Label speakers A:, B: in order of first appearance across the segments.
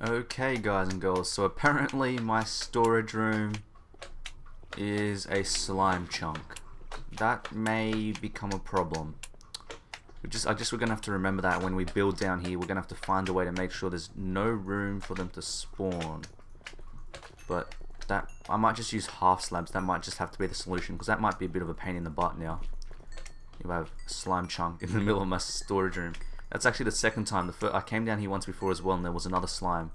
A: Okay guys and girls, so apparently my storage room is a slime chunk. That may become a problem. I guess we're going to have to remember that when we build down here, we're going to have to find a way to make sure there's no room for them to spawn. But that, I might just use half slabs, that might just have to be the solution, because that might be a bit of a pain in the butt now. If I have a slime chunk in the middle of my storage room. That's actually the second time. I came down here once before as well, and there was another slime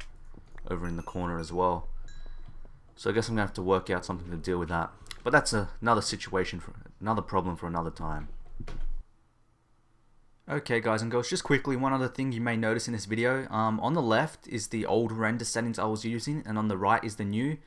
A: over in the corner as well. So I guess I'm going to have to work out something to deal with that. But that's another situation, another problem for another time. Okay guys and girls, just quickly, one other thing you may notice in this video. On the left is the old render settings I was using, and on the right is the new.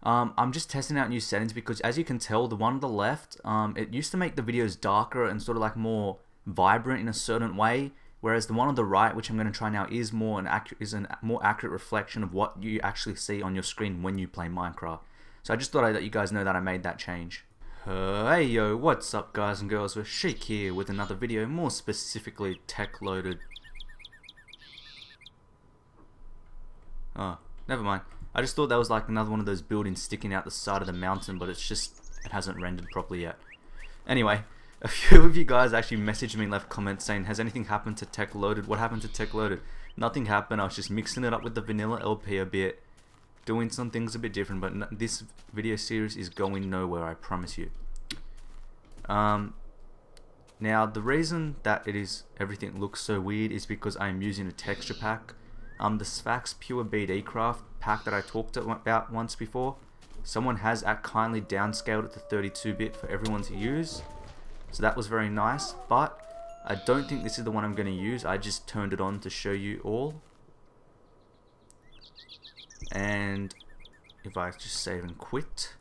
A: I'm just testing out new settings because, as you can tell, the one on the left, it used to make the videos darker and sort of like more vibrant in a certain way. Whereas the one on the right, which I'm going to try now, is a more accurate reflection of what you actually see on your screen when you play Minecraft. So I just thought I'd let you guys know that I made that change. Hey yo, what's up guys and girls? Rashiq here with another video, more specifically TechLoaded. Oh, never mind. I just thought that was like another one of those buildings sticking out the side of the mountain, but it hasn't rendered properly yet. Anyway. A few of you guys actually messaged me and left comments saying, has anything happened to TechLoaded? What happened to TechLoaded? Nothing happened. I was just mixing it up with the vanilla LP a bit, doing some things a bit different, but this video series is going nowhere, I promise you. Now, the reason that everything looks so weird is because I'm using a texture pack. The Sphax Pure BD Craft pack that I talked about once before, someone has kindly downscaled it to 32-bit for everyone to use. So that was very nice, but I don't think this is the one I'm going to use. I just turned it on to show you all. And if I just save and quit,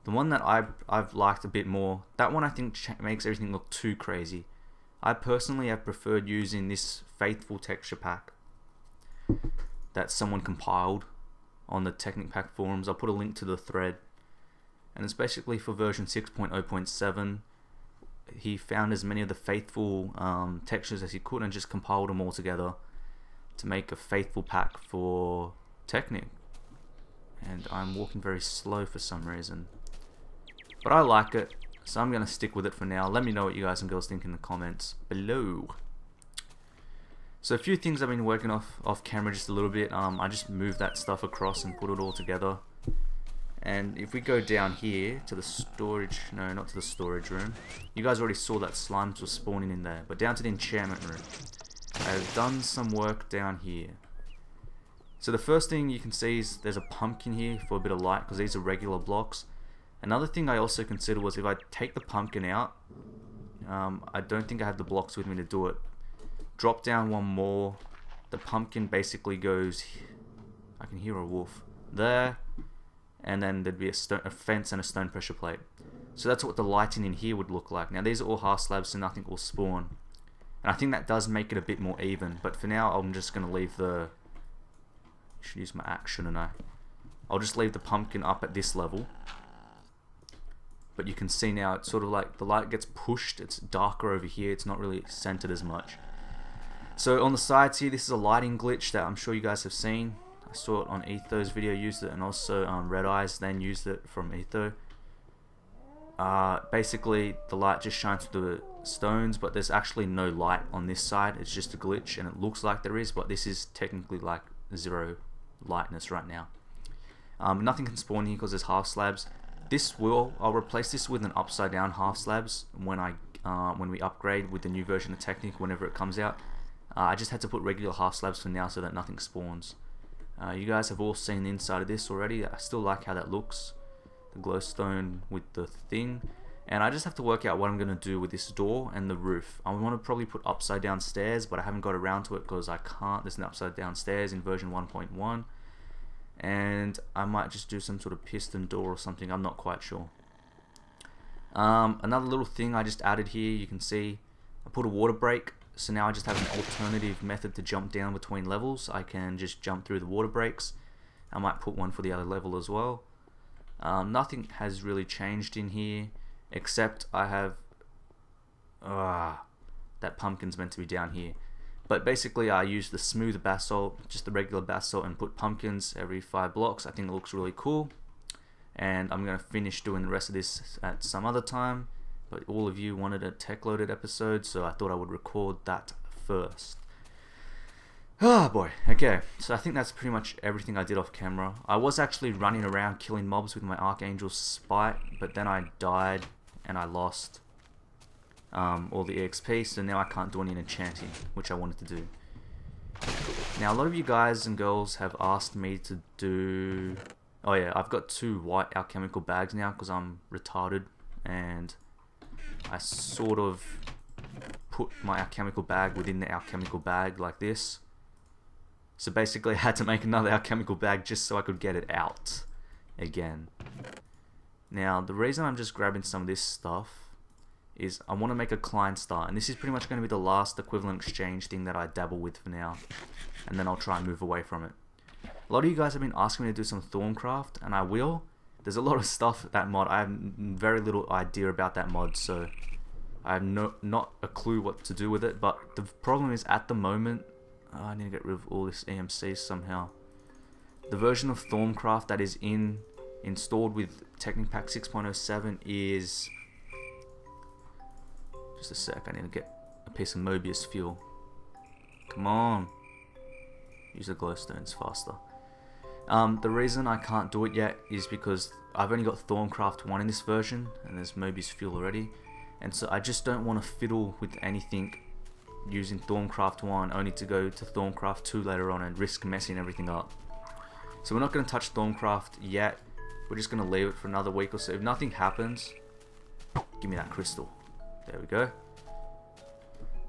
A: the one that I've liked a bit more, that one I think makes everything look too crazy. I personally have preferred using this Faithful texture pack that someone compiled on the Technic Pack forums. I'll put a link to the thread, and it's basically for version 6.0.7. He found as many of the faithful textures as he could and just compiled them all together to make a faithful pack for Technic. And I'm walking very slow for some reason, but I like it, so I'm going to stick with it for now. Let me know what you guys and girls think in the comments below. So a few things I've been working off camera just a little bit. I just moved that stuff across and put it all together. And if we go down here to the storage, no, not to the storage room. You guys already saw that slimes were spawning in there, but down to the enchantment room. I've done some work down here. So the first thing you can see is there's a pumpkin here for a bit of light, because these are regular blocks. Another thing I also considered was if I take the pumpkin out, I don't think I have the blocks with me to do it. Drop down one more, the pumpkin basically goes, I can hear a wolf, there. And then there'd be a fence and a stone pressure plate. So that's what the lighting in here would look like. Now these are all half slabs, so nothing will spawn. And I think that does make it a bit more even. But for now, I'm just going to leave I should use my axe, shouldn't I? I'll just leave the pumpkin up at this level. But you can see now, it's sort of like the light gets pushed. It's darker over here. It's not really centered as much. So on the sides here, this is a lighting glitch that I'm sure you guys have seen. I saw it on Etho's video, used it, and also Red Eyes then used it from Etho. Basically, the light just shines through the stones, but there's actually no light on this side. It's just a glitch, and it looks like there is, but this is technically like zero lightness right now. Nothing can spawn here because there's half slabs. I'll replace this with an upside down half slabs when we upgrade with the new version of Technic whenever it comes out. I just had to put regular half slabs for now so that nothing spawns. You guys have all seen the inside of this already. I still like how that looks, the glowstone with the thing. And I just have to work out what I'm going to do with this door and the roof. I want to probably put upside down stairs, but I haven't got around to it because I can't. There's an upside down stairs in version 1.1. And I might just do some sort of piston door or something. I'm not quite sure. Another little thing I just added here, you can see I put a water break. So now I just have an alternative method to jump down between levels. I can just jump through the water breaks. I might put one for the other level as well. Nothing has really changed in here, except I have that pumpkin's meant to be down here. But basically I use the smooth basalt, just the regular basalt, and put pumpkins every 5 blocks. I think it looks really cool. And I'm going to finish doing the rest of this at some other time. But all of you wanted a TechLoaded episode, so I thought I would record that first. Oh boy, okay, so I think that's pretty much everything I did off camera. I was actually running around killing mobs with my Archangel Spite, but then I died and I lost all the EXP, so now I can't do any enchanting, which I wanted to do. Now a lot of you guys and girls have asked me to do... Oh yeah, I've got 2 white alchemical bags now because I'm retarded, and I sort of put my alchemical bag within the alchemical bag like this. So basically I had to make another alchemical bag just so I could get it out again. Now the reason I'm just grabbing some of this stuff is I want to make a client star, and this is pretty much going to be the last equivalent exchange thing that I dabble with for now, and then I'll try and move away from it. A lot of you guys have been asking me to do some Thorncraft, and I will. There's a lot of stuff that mod. I have very little idea about that mod, so I have not a clue what to do with it. But the problem is, at the moment, I need to get rid of all this EMC somehow. The version of Thorncraft that is installed with Technic Pack 6.07 is... Just a sec, I need to get a piece of Mobius fuel. Come on. Use the glowstones faster. The reason I can't do it yet is because I've only got Thorncraft 1 in this version, and there's Mobius fuel already. And so I just don't want to fiddle with anything using Thorncraft 1 only to go to Thorncraft 2 later on and risk messing everything up. So we're not going to touch Thorncraft yet. We're just going to leave it for another week or so. If nothing happens, give me that crystal. There we go.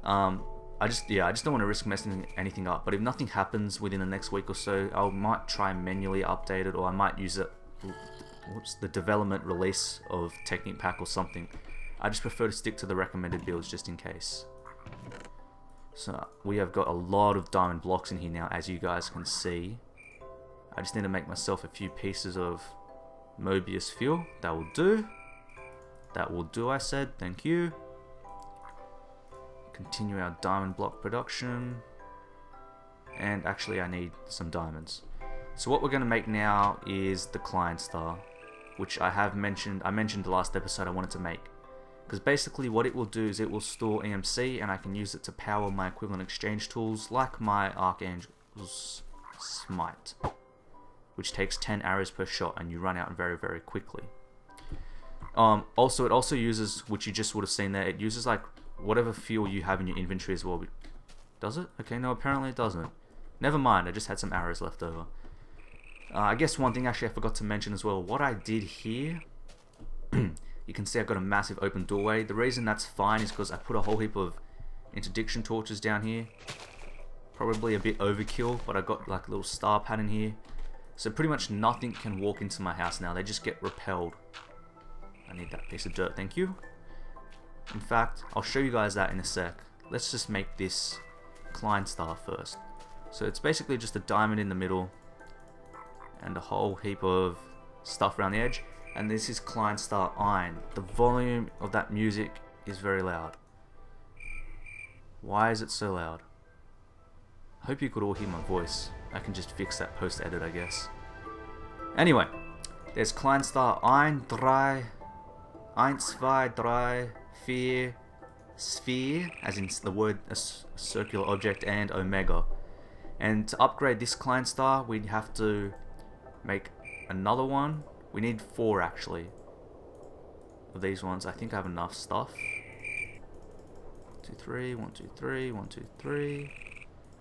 A: I just don't want to risk messing anything up. But if nothing happens within the next week or so, I might try and manually update it, or I might use it. What's the development release of Technic Pack or something? I just prefer to stick to the recommended builds just in case. So we have got a lot of diamond blocks in here now, as you guys can see. I just need to make myself a few pieces of Mobius fuel. That will do. That will do, I said. Thank you. Continue our diamond block production. And actually I need some diamonds. So what we're going to make now is the client star, which I mentioned the last episode I wanted to make. Because basically what it will do is it will store EMC, and I can use it to power my equivalent exchange tools like my Archangel's Smite, which takes 10 arrows per shot and you run out very, very quickly. Also, it also uses, which you just would have seen there, it uses like whatever fuel you have in your inventory as well. Does it? Okay, no, apparently it doesn't. Never mind, I just had some arrows left over. I guess one thing actually I forgot to mention as well, what I did here, you can see I've got a massive open doorway. The reason that's fine is because I put a whole heap of interdiction torches down here. Probably a bit overkill, but I got like a little star pattern here. So pretty much nothing can walk into my house now, they just get repelled. I need that piece of dirt, thank you. In fact, I'll show you guys that in a sec. Let's just make this client star first. So it's basically just a diamond in the middle and a whole heap of stuff around the edge. And this is client star iron. The volume of that music is very loud. Why is it so loud? I hope you could all hear my voice. I can just fix that post-edit, I guess. Anyway, there's client star 1, 3, 1, 2, 3, 4, sphere, as in the word a circular object, and omega. And to upgrade this client star, we'd have to make another one. We need 4 actually of these ones. I think I have enough stuff. 2, 3, 1, 2, 3, 1, 2, 3.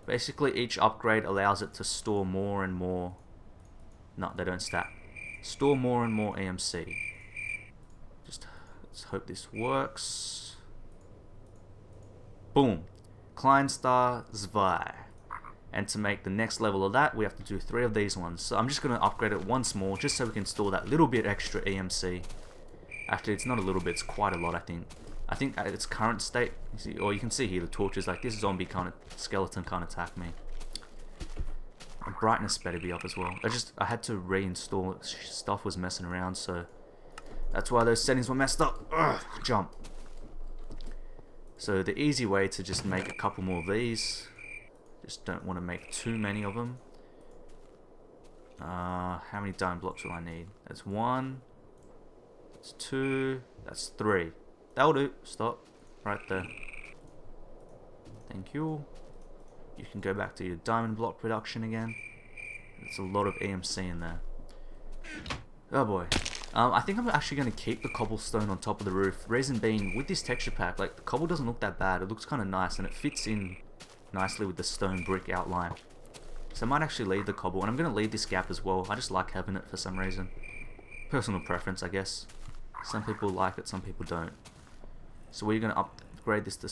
A: Basically, each upgrade allows it to store more and more. No, they don't stack. Store more and more EMC. Just let's hope this works. Boom. Client star 2. And to make the next level of that, we have to do 3 of these ones. So I'm just going to upgrade it once more, just so we can store that little bit extra EMC. Actually, it's not a little bit, it's quite a lot, I think. I think at its current state, you can see here the torches, like this zombie skeleton can't attack me. the brightness better be up as well. I had to reinstall it. Stuff was messing around, so that's why those settings were messed up. Ugh, jump. So the easy way to just make a couple more of these. Just don't want to make too many of them. How many diamond blocks will I need? That's 1. That's 2. That's 3. That'll do. Stop. Right there. Thank you. You can go back to your diamond block production again. There's a lot of EMC in there. Oh boy. I think I'm actually going to keep the cobblestone on top of the roof. Reason being, with this texture pack, like, the cobble doesn't look that bad. It looks kind of nice, and it fits in nicely with the stone brick outline. So I might actually leave the cobble, and I'm going to leave this gap as well. I just like having it for some reason. Personal preference, I guess. Some people like it, some people don't. So we're going to upgrade this to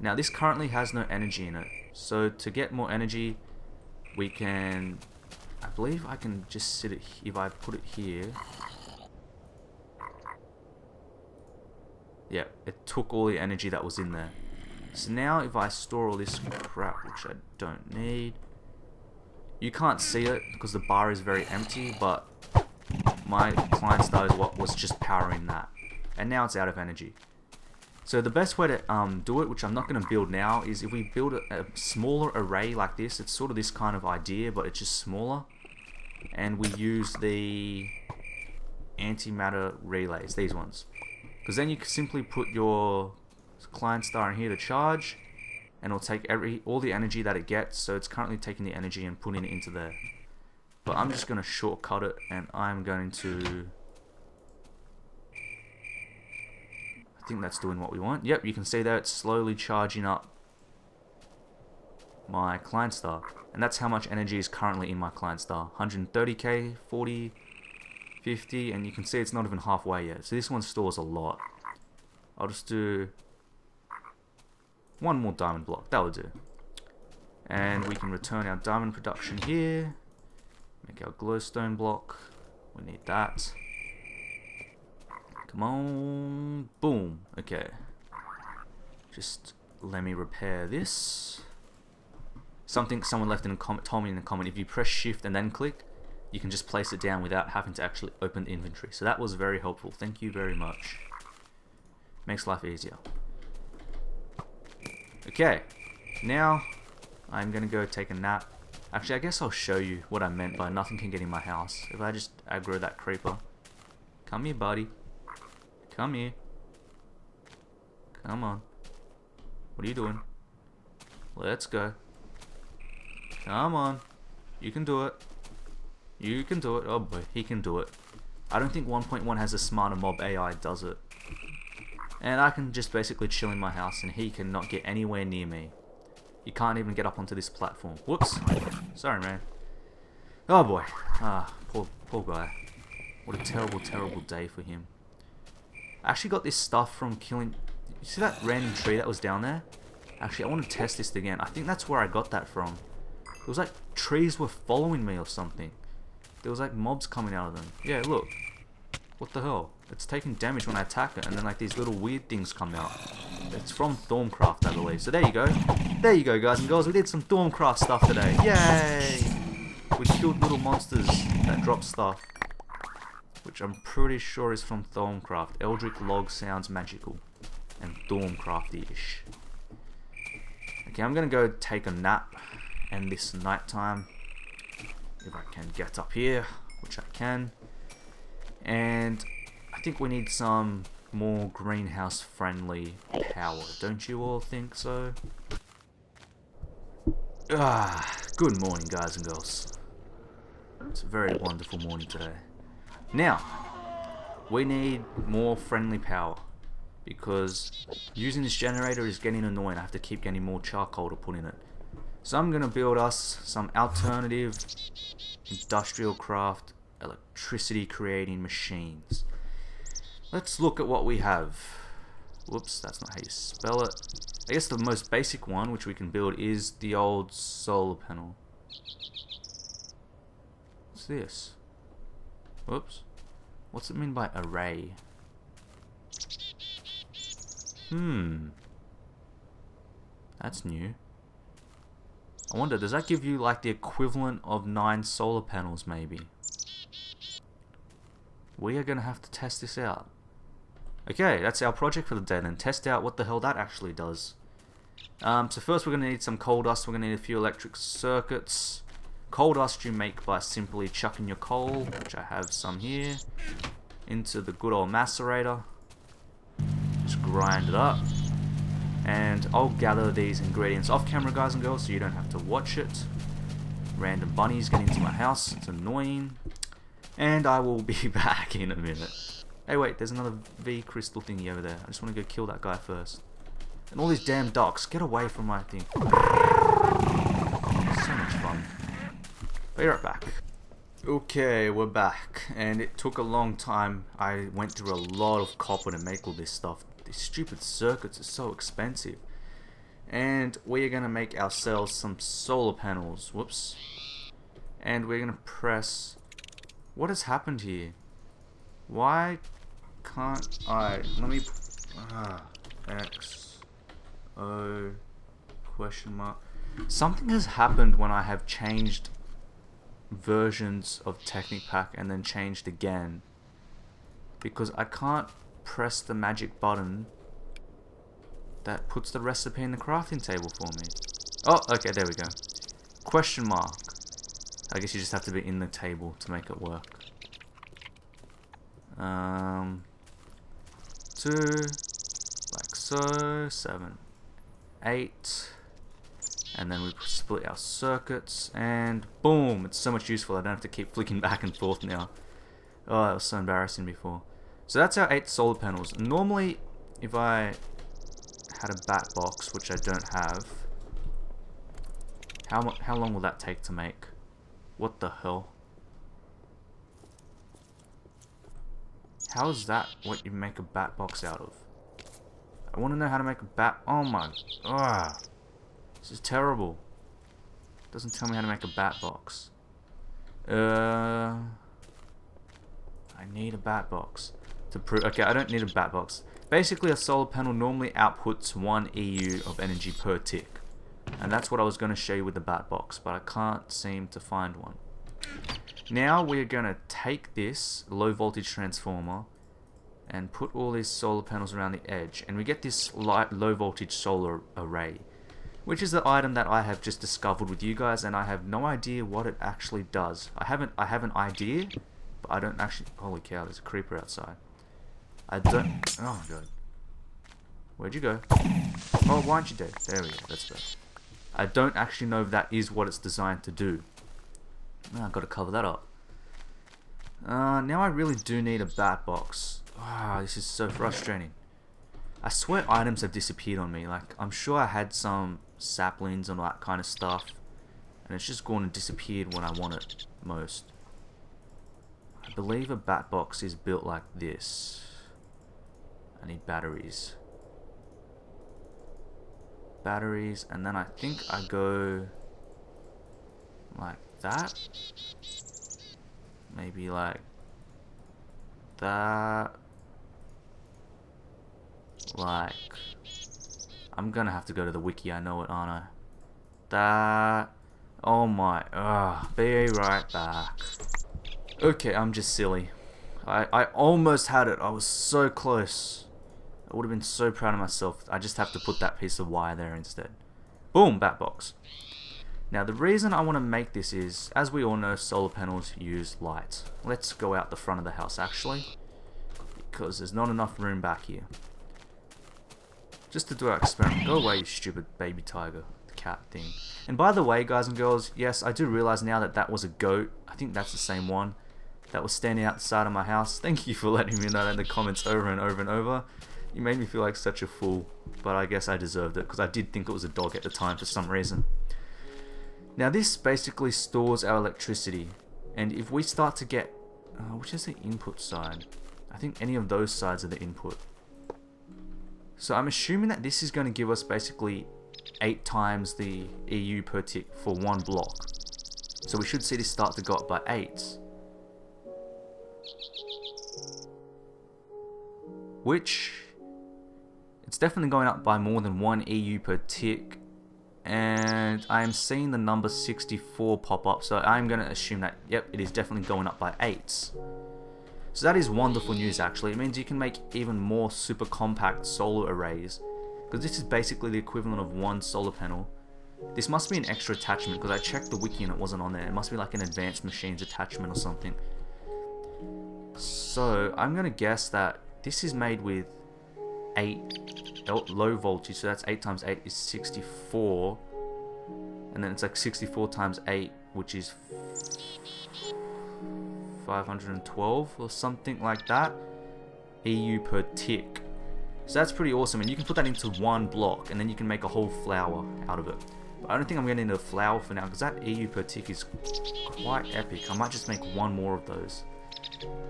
A: Now this currently has no energy in it. So to get more energy, we can... I believe I can just sit it... If I put it here... Yeah, it took all the energy that was in there. So now if I store all this crap, which I don't need... You can't see it because the bar is very empty, but my client star is what was just powering that. And now it's out of energy. So the best way to do it, which I'm not going to build now, is if we build a smaller array like this. It's sort of this kind of idea, but it's just smaller. And we use the antimatter relays, these ones. Because then you can simply put your client star in here to charge, and it'll take all the energy that it gets. So it's currently taking the energy and putting it into there. But I'm just going to shortcut it, and I'm going to... I think that's doing what we want. Yep, you can see there it's slowly charging up my client star. And that's how much energy is currently in my client star. 130k, 40, 50, and you can see it's not even halfway yet. So this one stores a lot. I'll just do one more diamond block. That will do. And we can return our diamond production here. Make our glowstone block. We need that. Come on. Boom. Okay. Just let me repair this. Something someone left in a comment, told me in the comment, if you press shift and then click, you can just place it down without having to actually open the inventory. So that was very helpful. Thank you very much. Makes life easier. Okay. Now I'm going to go take a nap. Actually, I guess I'll show you what I meant by nothing can get in my house. If I just aggro that creeper. Come here, buddy. Come here. Come on. What are you doing? Let's go. Come on. You can do it. You can do it. Oh boy, he can do it. I don't think 1.1 has a smarter mob AI, does it? And I can just basically chill in my house and he cannot get anywhere near me. You can't even get up onto this platform. Whoops. Sorry, man. Oh boy. Ah, poor guy. What a terrible, terrible day for him. I actually got this stuff from killing... You see that random tree that was down there? Actually, I want to test this again. I think that's where I got that from. It was like trees were following me or something. There was like mobs coming out of them. Yeah, look. What the hell? It's taking damage when I attack it, and then like these little weird things come out. It's from Thorncraft, I believe. So there you go. There you go, guys and girls. We did some Thorncraft stuff today. Yay! We killed little monsters that drop stuff. Which I'm pretty sure is from Thorncraft. Eldritch Log sounds magical. And Thorncrafty-ish. Okay, I'm gonna go take a nap. And this nighttime, if I can get up here, which I can. And I think we need some more greenhouse friendly power. Don't you all think so? Good morning, guys and girls. It's a very wonderful morning today. Now, we need more friendly power. Because using this generator is getting annoying. I have to keep getting more charcoal to put in it. So I'm going to build us some alternative industrial craft electricity creating machines. Let's look at what we have. Whoops, that's not how you spell it. I guess the most basic one which we can build is the old solar panel. What's this? Whoops. What's it mean by array? That's new. I wonder, does that give you like the equivalent of 9 solar panels maybe? We are going to have to test this out. Okay, that's our project for the day then. Test out what the hell that actually does. So first we're going to need some coal dust. We're going to need a few electric circuits. Coal dust you make by simply chucking your coal, which I have some here, into the good old macerator. Just grind it up. And I'll gather these ingredients off camera, guys and girls, so you don't have to watch it. Random bunnies get into my house. It's annoying. And I will be back in a minute. Hey wait, there's another V crystal thingy over there. I just want to go kill that guy first. And all these damn ducks, get away from my thing. So much fun. Be right back. Okay, we're back. And it took a long time. I went through a lot of copper to make all this stuff. These stupid circuits are so expensive. And we're going to make ourselves some solar panels. Whoops. And we're going to press... What has happened here? Why can't I... Let me... X... O... Question mark... Something has happened when I have changed versions of Technic Pack and then changed again. Because I can't press the magic button that puts the recipe in the crafting table for me. Oh, okay, there we go. Question mark. I guess you just have to be in the table to make it work. 2, like so, 7, 8, and then we split our circuits, and boom, it's so much useful. I don't have to keep flicking back and forth now. Oh, that was so embarrassing before. So that's our 8 solar panels. Normally, if I had a bat box, which I don't have, how long will that take to make? What the hell? How is that what you make a bat box out of? I want to know how to make a bat... Oh my... Ugh. This is terrible. It doesn't tell me how to make a bat box. I need a bat box. To prove... Okay, I don't need a bat box. Basically, a solar panel normally outputs 1 EU of energy per tick. And that's what I was going to show you with the bat box, but I can't seem to find one. Now we're going to take this low voltage transformer and put all these solar panels around the edge, and we get this low voltage solar array, which is the item that I have just discovered with you guys, and I have no idea what it actually does. I have an idea, but I don't actually... Holy cow, there's a creeper outside. I don't... Oh my god. Where'd you go? Oh, why aren't you dead? There we go, that's better. I don't actually know if that is what it's designed to do. I've got to cover that up. Now I really do need a bat box. Wow, this is so frustrating. I swear items have disappeared on me. Like, I'm sure I had some saplings and that kind of stuff, and it's just gone and disappeared when I want it most. I believe a bat box is built like this. I need batteries. Batteries, and then I think I go like that. Maybe like that. Like, I'm gonna have to go to the wiki, I know it, aren't I? That. Oh my, be right back. Okay, I'm just silly. I almost had it, I was so close. I would have been so proud of myself. I just have to put that piece of wire there instead. Boom, bat box. Now the reason I want to make this is, as we all know, solar panels use light. Let's go out the front of the house actually, because there's not enough room back here. Just to do our experiment. Go away, you stupid baby tiger, the cat thing. And by the way, guys and girls, yes, I do realize now that that was a goat. I think that's the same one that was standing outside of my house. Thank you for letting me know that in the comments over and over and over. You made me feel like such a fool, but I guess I deserved it because I did think it was a dog at the time for some reason. Now this basically stores our electricity, and if we start to get... which is the input side? I think any of those sides are the input. So I'm assuming that this is going to give us basically 8 times the EU per tick for one block. So we should see this start to go up by 8. Which... it's definitely going up by more than 1 EU per tick. And I am seeing the number 64 pop up, so I'm going to assume that, yep, it is definitely going up by 8s. So that is wonderful news actually. It means you can make even more super compact solar arrays, because this is basically the equivalent of one solar panel. This must be an extra attachment, because I checked the wiki and it wasn't on there. It must be like an advanced machines attachment or something. So I'm going to guess that this is made with 8 low voltage, so that's 8 times 8 is 64, and then it's like 64 times 8, which is 512 or something like that EU per tick. So that's pretty awesome, and you can put that into one block and then you can make a whole flower out of it. But I don't think I'm getting into a flower for now, because that EU per tick is quite epic. I might just make one more of those.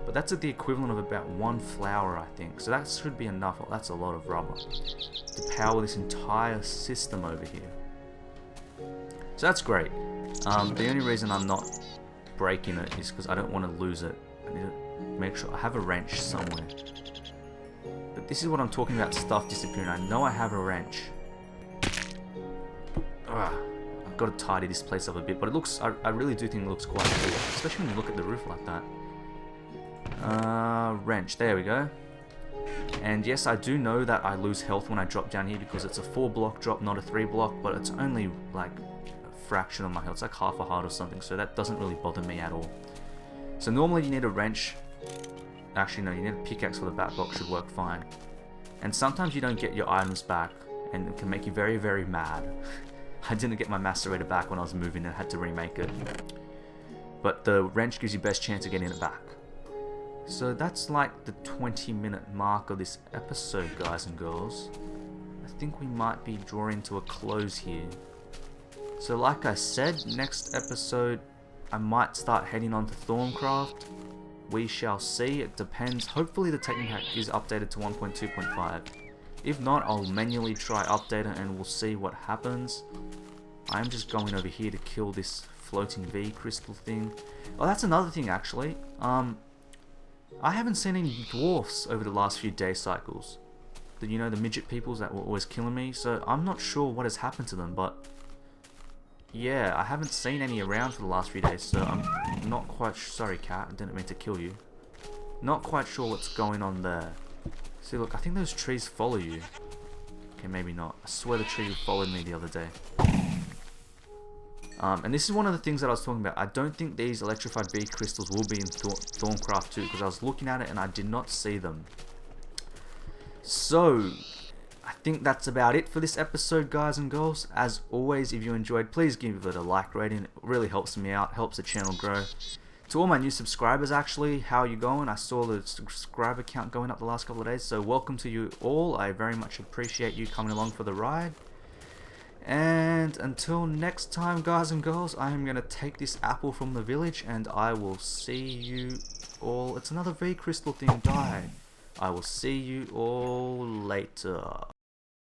A: But that's at the equivalent of about one flower, I think. So that should be enough. Oh, that's a lot of rubber to power this entire system over here. So that's great. The only reason I'm not breaking it is because I don't want to lose it. I need to make sure I have a wrench somewhere. But this is what I'm talking about, stuff disappearing. I know I have a wrench. I've got to tidy this place up a bit, but it looks, I really do think it looks quite cool, especially when you look at the roof like that. Wrench, there we go. And yes, I do know that I lose health when I drop down here, because it's a 4 block drop, not a 3 block, but it's only like a fraction of my health. It's like half a heart or something, so that doesn't really bother me at all. So normally you need a wrench. Actually no, you need a pickaxe for the back block, should work fine. And sometimes you don't get your items back, and it can make you very, very mad. I didn't get my macerator back when I was moving and had to remake it. But the wrench gives you best chance of getting it back. So that's like the 20-minute mark of this episode, guys and girls. I think we might be drawing to a close here. So like I said, next episode I might start heading on to Thorncraft. We shall see, it depends. Hopefully the technique hack is updated to 1.2.5. If not, I'll manually try update it and we'll see what happens. I'm just going over here to kill this floating V crystal thing. Oh, that's another thing actually. I haven't seen any dwarfs over the last few day cycles. You know, the midget peoples that were always killing me. So I'm not sure what has happened to them, but yeah, I haven't seen any around for the last few days. So I'm not quite sorry, cat. I didn't mean to kill you. Not quite sure what's going on there. See, look, I think those trees follow you. Okay, maybe not. I swear the tree followed me the other day. And this is one of the things that I was talking about. I don't think these electrified V crystals will be in Thorncraft 2, because I was looking at it and I did not see them. So, I think that's about it for this episode, guys and girls. As always, if you enjoyed, please give it a like rating. It really helps me out, helps the channel grow. To all my new subscribers, actually, how are you going? I saw the subscriber count going up the last couple of days, so welcome to you all. I very much appreciate you coming along for the ride. And until next time, guys and girls, I am going to take this apple from the village, and I will see you all. It's another V crystal thing, die. I will see you all later.